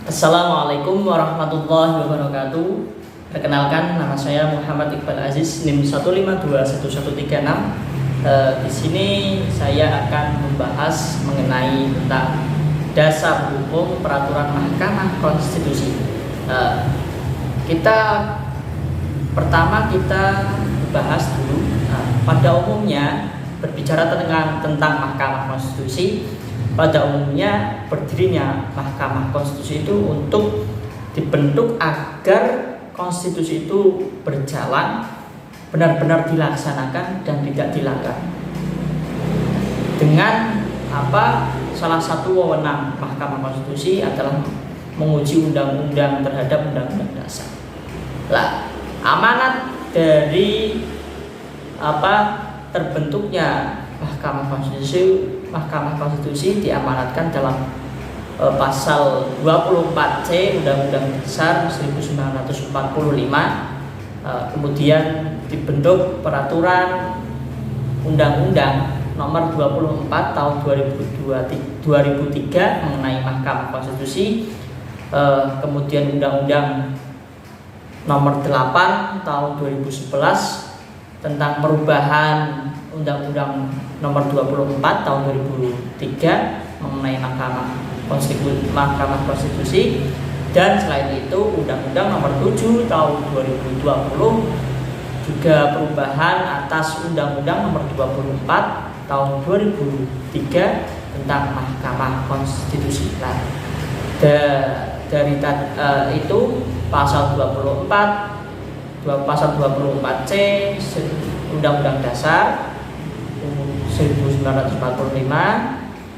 Assalamualaikum warahmatullahi wabarakatuh. Perkenalkan, nama saya Muhammad Iqbal Aziz, NIM 1521136. Di sini saya akan membahas mengenai tentang dasar hukum peraturan Mahkamah Konstitusi. Pertama kita bahas dulu. Pada umumnya berbicara tentang Mahkamah Konstitusi. Pada umumnya berdirinya Mahkamah Konstitusi itu untuk dibentuk agar konstitusi itu berjalan, benar-benar dilaksanakan dan tidak dilanggar. Dengan salah satu wewenang Mahkamah Konstitusi adalah menguji undang-undang terhadap undang-undang dasar. Amanat dari terbentuknya Mahkamah Konstitusi diamanatkan dalam pasal 24C Undang-Undang Dasar 1945. Kemudian dibentuk peraturan Undang-Undang Nomor 24 Tahun 2003 mengenai Mahkamah Konstitusi. Kemudian Undang-Undang Nomor 8 Tahun 2011 tentang perubahan Undang-Undang Nomor 24 Tahun 2003 mengenai Mahkamah Konstitusi, dan selain itu Undang-Undang Nomor 7 Tahun 2020 juga perubahan atas Undang-Undang Nomor 24 Tahun 2003 tentang Mahkamah Konstitusi. Dari itu pasal 24C Undang-Undang Dasar 1945,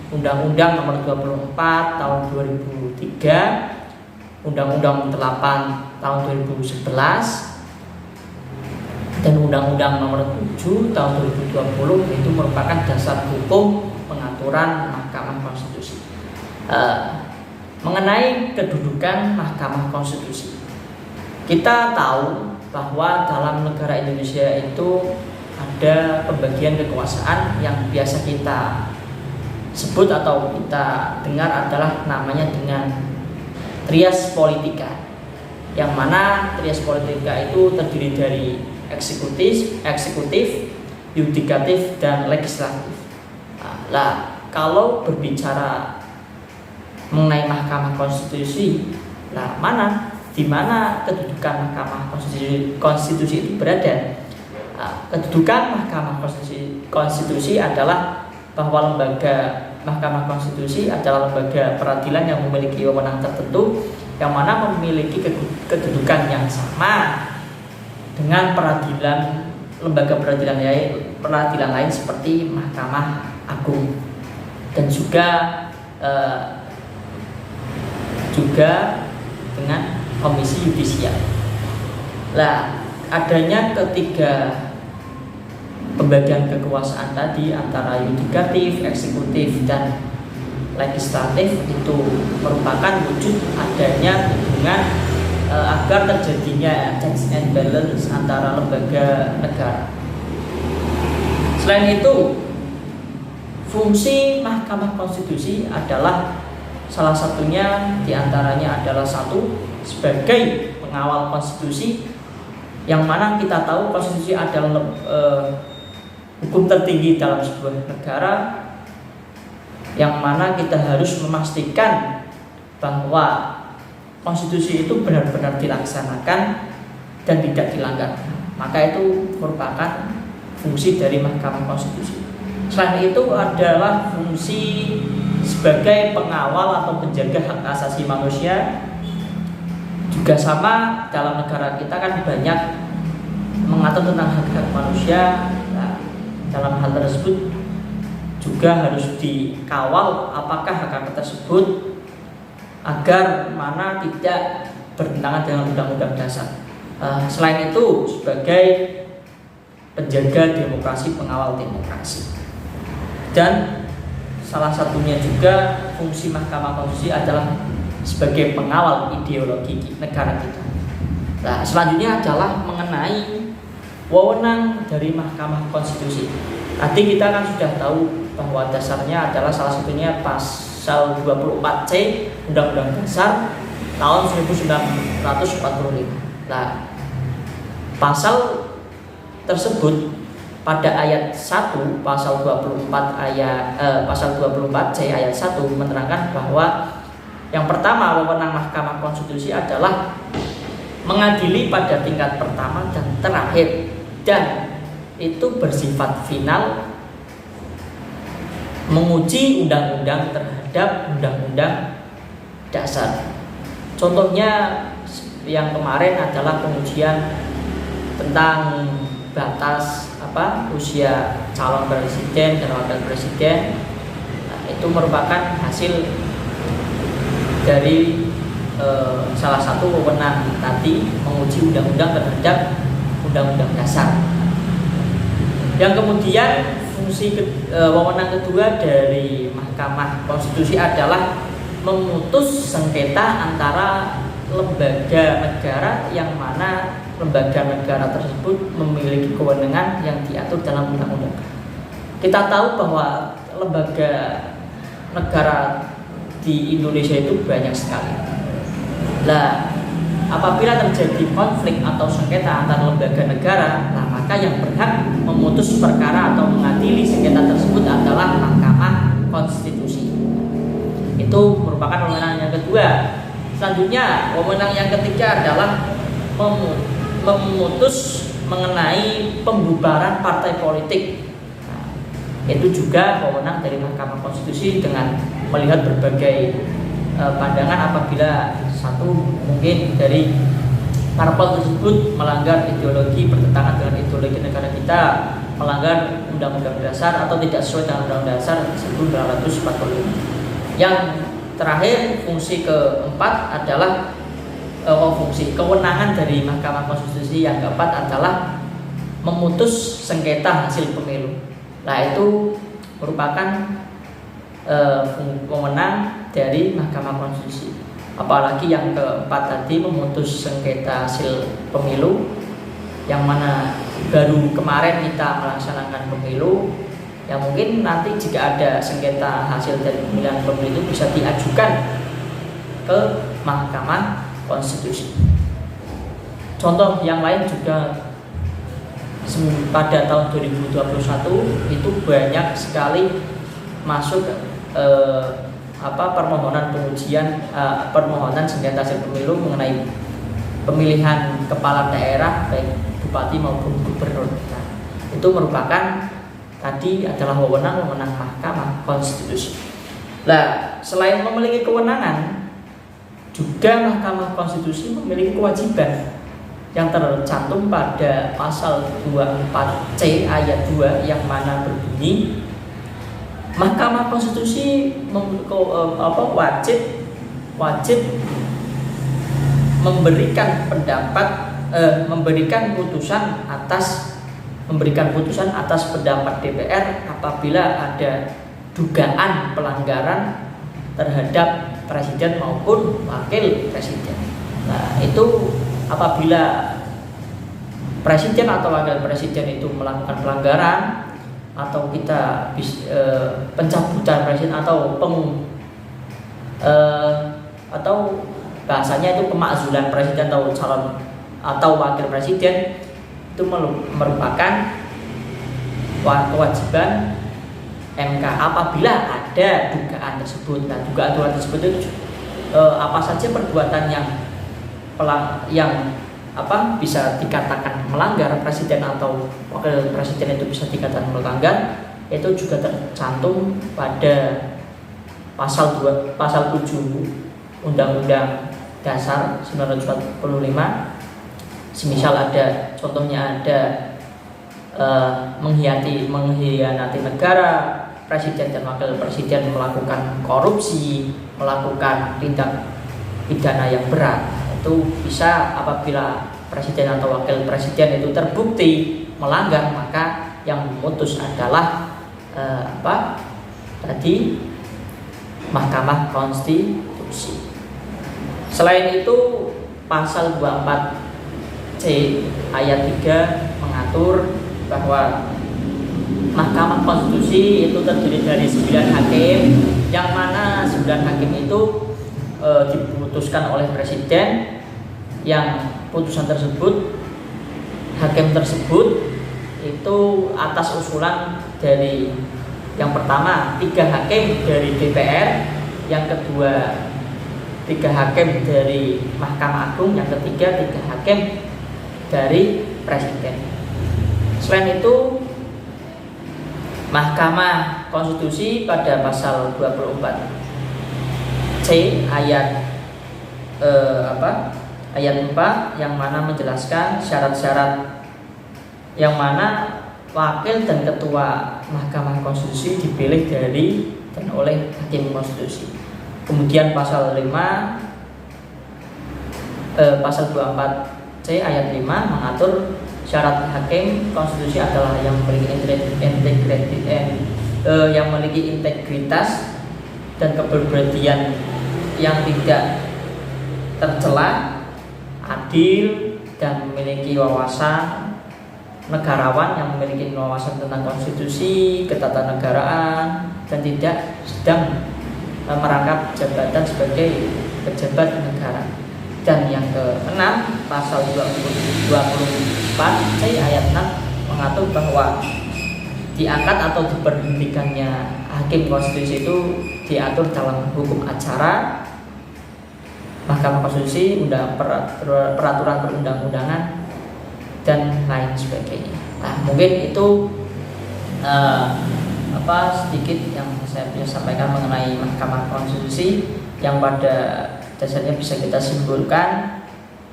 Undang-Undang Nomor 24 Tahun 2003, Undang-Undang 8 Tahun 2011, dan Undang-Undang Nomor 7 Tahun 2020 itu merupakan dasar hukum pengaturan Mahkamah Konstitusi. Mengenai kedudukan Mahkamah Konstitusi, kita tahu bahwa dalam negara Indonesia itu ada pembagian kekuasaan yang biasa kita sebut atau kita dengar adalah namanya dengan trias politika, yang mana trias politika itu terdiri dari eksekutif, yudikatif, dan legislatif. Kalau berbicara mengenai Mahkamah Konstitusi, di mana kedudukan Mahkamah Konstitusi itu berada? Kedudukan Mahkamah Konstitusi adalah bahwa Mahkamah Konstitusi adalah lembaga peradilan yang memiliki wewenang tertentu, yang mana memiliki kedudukan yang sama dengan lembaga peradilan lain seperti Mahkamah Agung, dan juga dengan Komisi Yudisial. Adanya ketiga pembagian kekuasaan tadi antara yudikatif, eksekutif, dan legislatif itu merupakan wujud adanya hubungan agar terjadinya checks and balance antara lembaga negara. Selain itu, fungsi Mahkamah Konstitusi adalah salah satunya diantaranya adalah sebagai pengawal konstitusi, yang mana kita tahu konstitusi adalah hukum tertinggi dalam sebuah negara, yang mana kita harus memastikan bahwa konstitusi itu benar-benar dilaksanakan dan tidak dilanggar. Maka itu merupakan fungsi dari Mahkamah Konstitusi. Selain itu adalah fungsi sebagai pengawal atau penjaga hak asasi manusia. Juga sama, dalam negara kita kan banyak mengatur tentang hak-hak manusia. Dalam hal tersebut juga harus dikawal apakah hak-hak tersebut agar tidak bertentangan dengan Undang-Undang Dasar. Selain itu sebagai penjaga demokrasi, pengawal demokrasi. Dan salah satunya juga fungsi Mahkamah Konstitusi adalah sebagai pengawal ideologi negara kita. Selanjutnya adalah mengenai wewenang dari Mahkamah Konstitusi. Tadi kita kan sudah tahu bahwa dasarnya adalah salah satunya pasal 24C Undang-Undang Dasar tahun 1945. Nah, pasal tersebut pada ayat 1 pasal 24 C ayat 1 menerangkan bahwa yang pertama, wewenang Mahkamah Konstitusi adalah mengadili pada tingkat pertama dan terakhir, dan itu bersifat final, menguji undang-undang terhadap undang-undang dasar. Contohnya yang kemarin adalah pengujian tentang batas usia calon presiden dan wakil presiden. Nah, itu merupakan hasil dari salah satu wewenang tadi, menguji undang-undang terhadap undang-undang dasar. Yang kemudian fungsi wewenang kedua dari Mahkamah Konstitusi adalah memutus sengketa antara lembaga negara yang mana lembaga negara tersebut memiliki kewenangan yang diatur dalam undang-undang. Kita tahu bahwa lembaga negara di Indonesia itu banyak sekali. Nah, apabila terjadi konflik atau sengketa antar lembaga negara, nah maka yang berhak memutus perkara atau mengadili sengketa tersebut adalah Mahkamah Konstitusi. Itu merupakan wewenang yang kedua. Selanjutnya, wewenang yang ketiga adalah memutus mengenai pembubaran partai politik. Nah, itu juga wewenang dari Mahkamah Konstitusi dengan melihat berbagai pandangan apabila satu mungkin dari parpol tersebut melanggar ideologi, bertentangan dengan ideologi negara kita, melanggar undang-undang dasar atau tidak sesuai dengan undang-undang dasar 1945. Yang terakhir, fungsi keempat adalah fungsi kewenangan dari Mahkamah Konstitusi yang keempat adalah memutus sengketa hasil pemilu. Nah, itu merupakan wewenang dari Mahkamah Konstitusi. Apalagi yang keempat tadi, memutus sengketa hasil pemilu, yang mana baru kemarin kita melaksanakan pemilu, yang mungkin nanti jika ada sengketa hasil dari pemilihan pemilu itu bisa diajukan ke Mahkamah Konstitusi. Contoh yang lain juga pada tahun 2021 itu banyak sekali masuk permohonan pengujian permohonan sengketa hasil pemilu mengenai pemilihan kepala daerah baik bupati maupun gubernur. Nah, itu merupakan tadi adalah wewenang Mahkamah Konstitusi. Nah, selain memiliki kewenangan, juga Mahkamah Konstitusi memiliki kewajiban yang tercantum pada pasal 24C ayat 2 yang mana berbunyi Mahkamah Konstitusi wajib memberikan putusan atas pendapat DPR apabila ada dugaan pelanggaran terhadap presiden maupun wakil presiden. Nah, itu apabila presiden atau wakil presiden itu melakukan pelanggaran atau kita pencabutan presiden atau atau bahasanya itu pemakzulan presiden atau calon atau wakil presiden, itu merupakan kewajiban MK apabila ada dugaan tersebut. Nah, dugaan tersebut itu apa saja perbuatan yang bisa dikatakan melanggar presiden atau wakil presiden itu bisa dikatakan melanggar, itu juga tercantum pada pasal 7 Undang-Undang Dasar 1945. Semisal ada contohnya ada mengkhianati negara, presiden dan wakil presiden melakukan korupsi, melakukan tindak pidana yang berat, itu bisa apabila presiden atau wakil presiden itu terbukti melanggar, maka yang memutus adalah Mahkamah Konstitusi. Selain itu, pasal 24C ayat 3 mengatur bahwa Mahkamah Konstitusi itu terdiri dari 9 hakim, yang mana 9 hakim itu diputuskan oleh presiden, yang putusan tersebut hakim tersebut itu atas usulan dari yang pertama 3 hakim dari DPR, yang kedua 3 hakim dari Mahkamah Agung, yang ketiga 3 hakim dari presiden. Selain itu, Mahkamah Konstitusi pada pasal 24C ayat ayat 4 yang mana menjelaskan syarat-syarat yang mana wakil dan ketua Mahkamah Konstitusi dipilih dari dan oleh hakim konstitusi. Kemudian pasal 5 pasal 24C ayat 5 mengatur syarat hakim konstitusi adalah yang memiliki integritas dan kepribadian yang tidak tercela, adil, dan memiliki wawasan negarawan, yang memiliki wawasan tentang konstitusi, ketatanegaraan, dan tidak sedang merangkap jabatan sebagai pejabat negara. Dan yang keenam, pasal 24C ayat 6 mengatur bahwa diangkat atau diberhentikannya hakim konstitusi itu diatur dalam hukum acara, Mahkamah Konstitusi, peraturan perundang-undangan, dan lain sebagainya. Nah, mungkin itu sedikit yang saya bisa sampaikan mengenai Mahkamah Konstitusi, yang pada dasarnya bisa kita simpulkan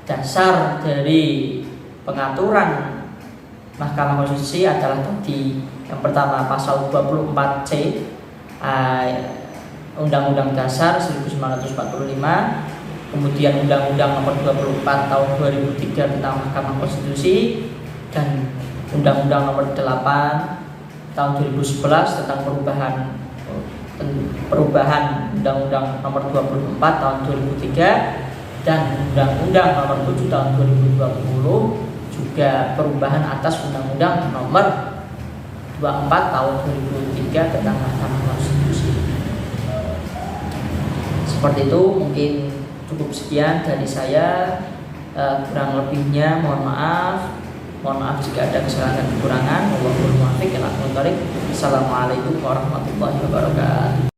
dasar dari pengaturan Mahkamah Konstitusi adalah tadi yang pertama pasal 24C Undang-Undang Dasar 1945, kemudian Undang-Undang Nomor 24 Tahun 2003 tentang Mahkamah Konstitusi, dan Undang-Undang Nomor 8 Tahun 2011 tentang perubahan Undang-Undang Nomor 24 Tahun 2003, dan Undang-Undang Nomor 7 Tahun 2020 juga perubahan atas Undang-Undang Nomor 24 Tahun 2003 tentang Mahkamah Konstitusi. Seperti itu, mungkin cukup sekian dari saya, kurang lebihnya mohon maaf jika ada kesalahan dan kekurangan. Assalamualaikum warahmatullahi wabarakatuh.